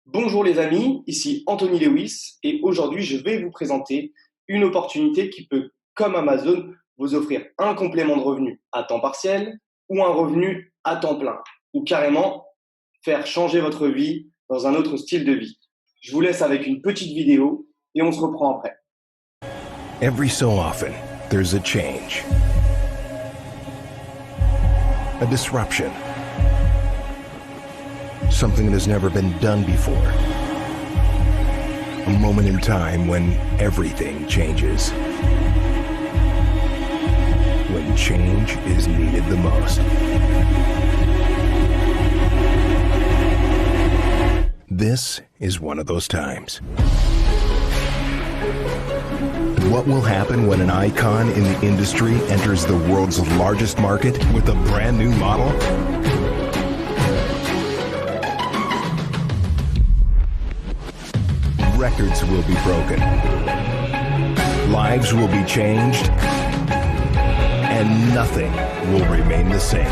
Bonjour les amis, ici Anthony Lewis et aujourd'hui je vais vous présenter une opportunité qui peut, comme Amazon, vous offrir un complément de revenu à temps partiel ou un revenu à temps plein ou carrément faire changer votre vie dans un autre style de vie. Je vous laisse avec une petite vidéo et on se reprend après. Every so often, there's a change, a disruption, something that has never been done before, a moment in time when everything changes, when change is needed the most. This is one of those times. What will happen when an icon in the industry enters the world's largest market with a brand new model? Records will be broken. Lives will be changed. And nothing will remain the same.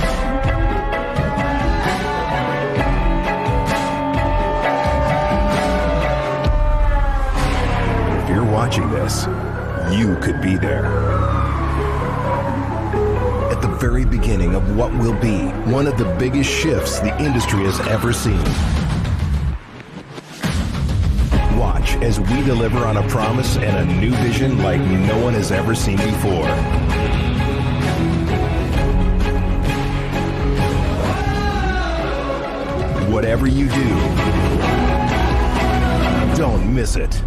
If you're watching this, you could be there. At the very beginning of what will be one of the biggest shifts the industry has ever seen. Watch as we deliver on a promise and a new vision like no one has ever seen before. Whatever you do, don't miss it.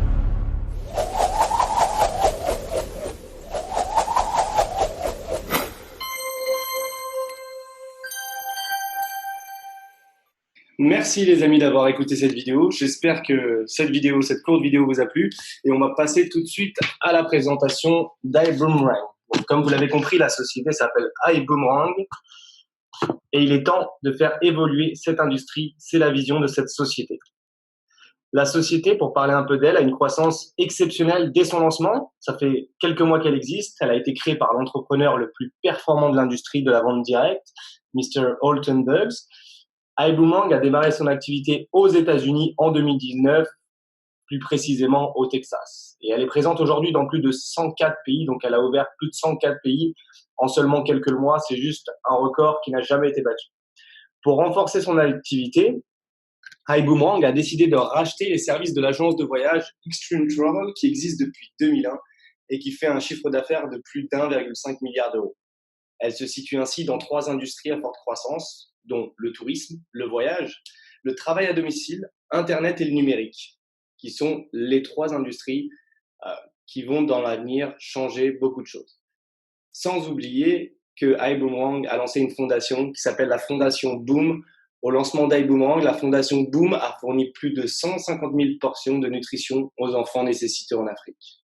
Merci les amis d'avoir écouté cette vidéo. J'espère que cette courte vidéo vous a plu et on va passer tout de suite à la présentation d'iBoomerang. Donc, comme vous l'avez compris, la société s'appelle iBoomerang et il est temps de faire évoluer cette industrie. C'est la vision de cette société. La société, pour parler un peu d'elle, a une croissance exceptionnelle dès son lancement. Ça fait quelques mois qu'elle existe. Elle a été créée par l'entrepreneur le plus performant de l'industrie de la vente directe, Mr. Alton Bugs. iBoomerang a démarré son activité aux États-Unis en 2019, plus précisément au Texas. Et elle est présente aujourd'hui dans plus de 104 pays, donc elle a ouvert plus de 104 pays en seulement quelques mois. C'est juste un record qui n'a jamais été battu. Pour renforcer son activité, iBoomerang a décidé de racheter les services de l'agence de voyage Extreme Travel qui existe depuis 2001 et qui fait un chiffre d'affaires de plus d'1,5 milliard d'euros. Elle se situe ainsi dans 3 industries à forte croissance, dont le tourisme, le voyage, le travail à domicile, Internet et le numérique, qui sont les 3 industries qui vont dans l'avenir changer beaucoup de choses. Sans oublier que iBoomerang a lancé une fondation qui s'appelle la Fondation Boom. Au lancement d'iBoomerang, la Fondation Boom a fourni plus de 150 000 portions de nutrition aux enfants nécessiteux en Afrique.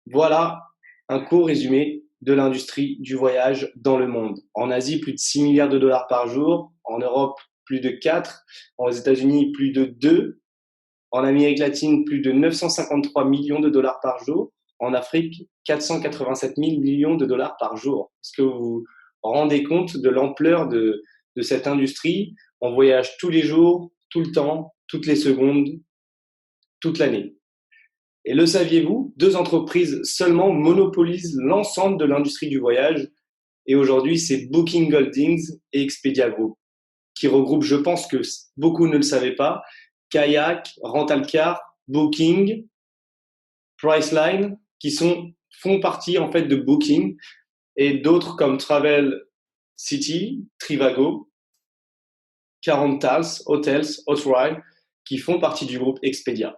Voilà un court résumé de l'industrie du voyage dans le monde. En Asie, plus de 6 milliards de dollars par jour. En Europe, plus de 4. Aux États-Unis, plus de 2. En Amérique latine, plus de 953 millions de dollars par jour. En Afrique, 487 000 millions de dollars par jour. Est-ce que vous vous rendez compte de l'ampleur de cette industrie? On voyage tous les jours, tout le temps, toutes les secondes, toute l'année. Et le saviez-vous, 2 entreprises seulement monopolisent l'ensemble de l'industrie du voyage. Et aujourd'hui, c'est Booking Holdings et Expedia Group, qui regroupent, je pense que beaucoup ne le savaient pas, Kayak, Rentalcar, Booking, Priceline, qui font partie en fait de Booking, et d'autres comme Travel City, Trivago, Carrentals, Hotels, Hotride, qui font partie du groupe Expedia.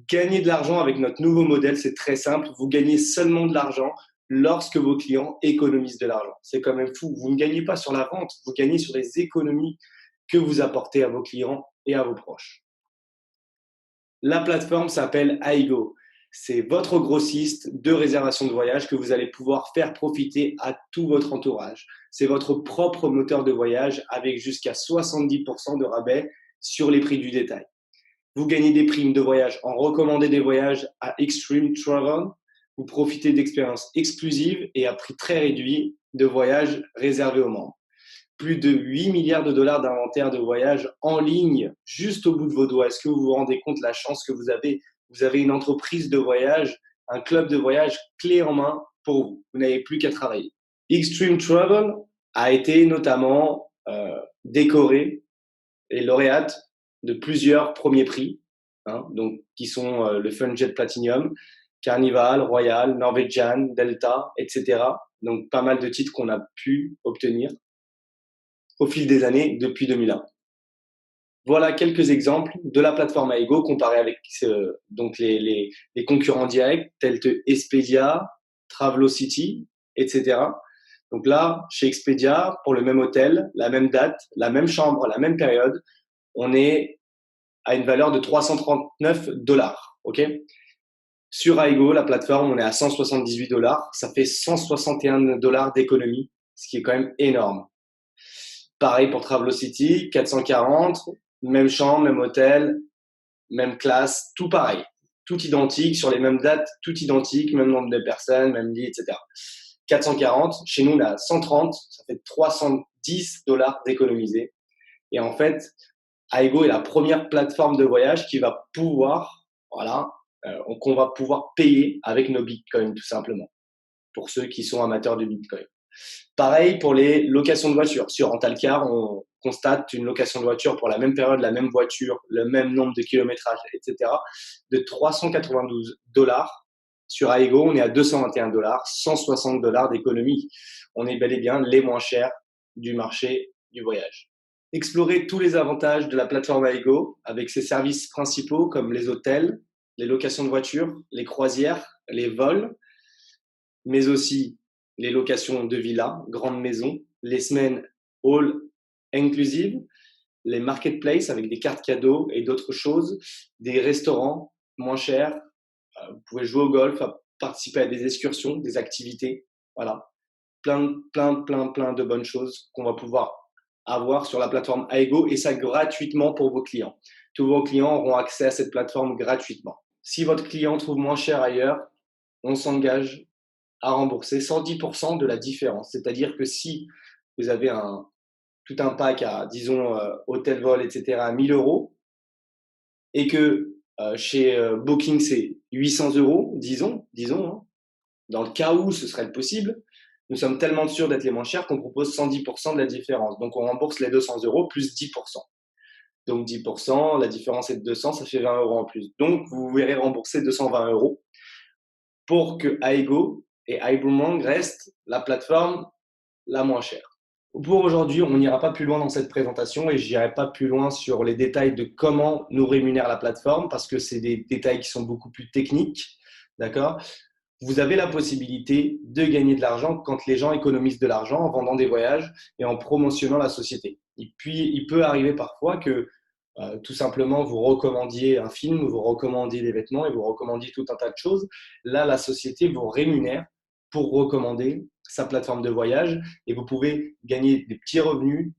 Gagner de l'argent avec notre nouveau modèle, c'est très simple. Vous gagnez seulement de l'argent lorsque vos clients économisent de l'argent. C'est quand même fou. Vous ne gagnez pas sur la vente, vous gagnez sur les économies que vous apportez à vos clients et à vos proches. La plateforme s'appelle iGo. C'est votre grossiste de réservation de voyage que vous allez pouvoir faire profiter à tout votre entourage. C'est votre propre moteur de voyage avec jusqu'à 70% de rabais sur les prix du détail. Vous gagnez des primes de voyage en recommandant des voyages à Extreme Travel. Vous profitez d'expériences exclusives et à prix très réduit de voyages réservés aux membres. plus de 8 milliards de dollars d'inventaire de voyage en ligne, juste au bout de vos doigts. Est-ce que vous vous rendez compte de la chance que vous avez? Vous avez une entreprise de voyage, un club de voyage clé en main pour vous. Vous n'avez plus qu'à travailler. Extreme Travel a été notamment décoré et lauréate de plusieurs premiers prix, donc, qui sont le Funjet Platinum, Carnival, Royal, Norwegian, Delta, etc. Donc, pas mal de titres qu'on a pu obtenir au fil des années depuis 2001. Voilà quelques exemples de la plateforme Aigo comparée avec donc les concurrents directs tels que Expedia, Travelocity, etc. Donc là, chez Expedia, pour le même hôtel, la même date, la même chambre, la même période, on est à une valeur de 339 dollars. Okay, sur Aigo, la plateforme, on est à 178 dollars. Ça fait 161 dollars d'économie, ce qui est quand même énorme. Pareil pour Travelocity, 440, même chambre, même hôtel, même classe, tout pareil. Tout identique, sur les mêmes dates, tout identique, même nombre de personnes, même lit, etc. 440, chez nous, on est à 130, ça fait 310 dollars d'économiser. Et en fait, Aigo est la première plateforme de voyage qui va pouvoir, qu'on va pouvoir payer avec nos bitcoins, tout simplement, pour ceux qui sont amateurs de bitcoin. Pareil pour les locations de voitures. Sur Rentalcar, on constate une location de voiture pour la même période, la même voiture, le même nombre de kilométrages, etc., de 392 dollars. Sur Aigo, on est à 221 dollars, 160 dollars d'économie. On est bel et bien les moins chers du marché du voyage. Explorez tous les avantages de la plateforme Aigo avec ses services principaux comme les hôtels, les locations de voitures, les croisières, les vols, mais aussi les locations de villas, grandes maisons, les semaines all inclusive, les marketplaces avec des cartes cadeaux et d'autres choses, des restaurants moins chers, vous pouvez jouer au golf, participer à des excursions, des activités, voilà. Plein de bonnes choses qu'on va pouvoir avoir sur la plateforme Aigo et ça gratuitement pour vos clients. Tous vos clients auront accès à cette plateforme gratuitement. Si votre client trouve moins cher ailleurs, on s'engage à rembourser 110% de la différence. C'est-à-dire que si vous avez tout un pack à, disons, hôtel, vol, etc., à 1000 euros, et que chez Booking, c'est 800 euros, disons, dans le cas où ce serait possible, nous sommes tellement sûrs d'être les moins chers qu'on propose 110% de la différence. Donc, on rembourse les 200 euros plus 10%. Donc, 10%, la différence est de 200, ça fait 20 euros en plus. Donc, vous verrez rembourser 220 euros pour que Aigo et iBoomerang restent la plateforme la moins chère. Pour aujourd'hui, on n'ira pas plus loin dans cette présentation et je n'irai pas plus loin sur les détails de comment nous rémunère la plateforme parce que c'est des détails qui sont beaucoup plus techniques. D'accord ? Vous avez la possibilité de gagner de l'argent quand les gens économisent de l'argent en vendant des voyages et en promotionnant la société. Et puis, il peut arriver parfois que tout simplement vous recommandiez un film, vous recommandiez des vêtements et vous recommandiez tout un tas de choses. Là, la société vous rémunère pour recommander sa plateforme de voyage et vous pouvez gagner des petits revenus,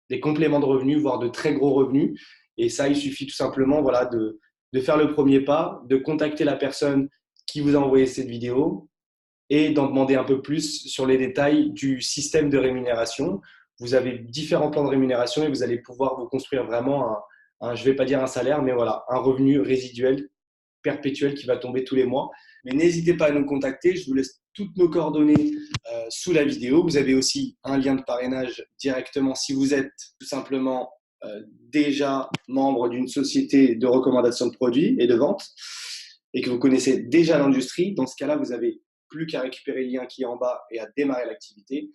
des compléments de revenus, voire de très gros revenus. Et ça, il suffit tout simplement de faire le premier pas, de contacter la personne qui vous a envoyé cette vidéo et d'en demander un peu plus sur les détails du système de rémunération. Vous avez différents plans de rémunération et vous allez pouvoir vous construire vraiment je ne vais pas dire un salaire, mais voilà, un revenu résiduel, perpétuel qui va tomber tous les mois. Mais n'hésitez pas à nous contacter, je vous laisse toutes nos coordonnées sous la vidéo. Vous avez aussi un lien de parrainage directement si vous êtes tout simplement déjà membre d'une société de recommandation de produits et de vente et que vous connaissez déjà l'industrie. Dans ce cas-là, vous n'avez plus qu'à récupérer le lien qui est en bas et à démarrer l'activité.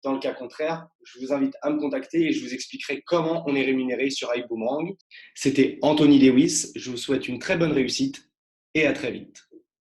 Dans le cas contraire, je vous invite à me contacter et je vous expliquerai comment on est rémunéré sur iBoomerang. C'était Anthony Lewis. Je vous souhaite une très bonne réussite et à très vite.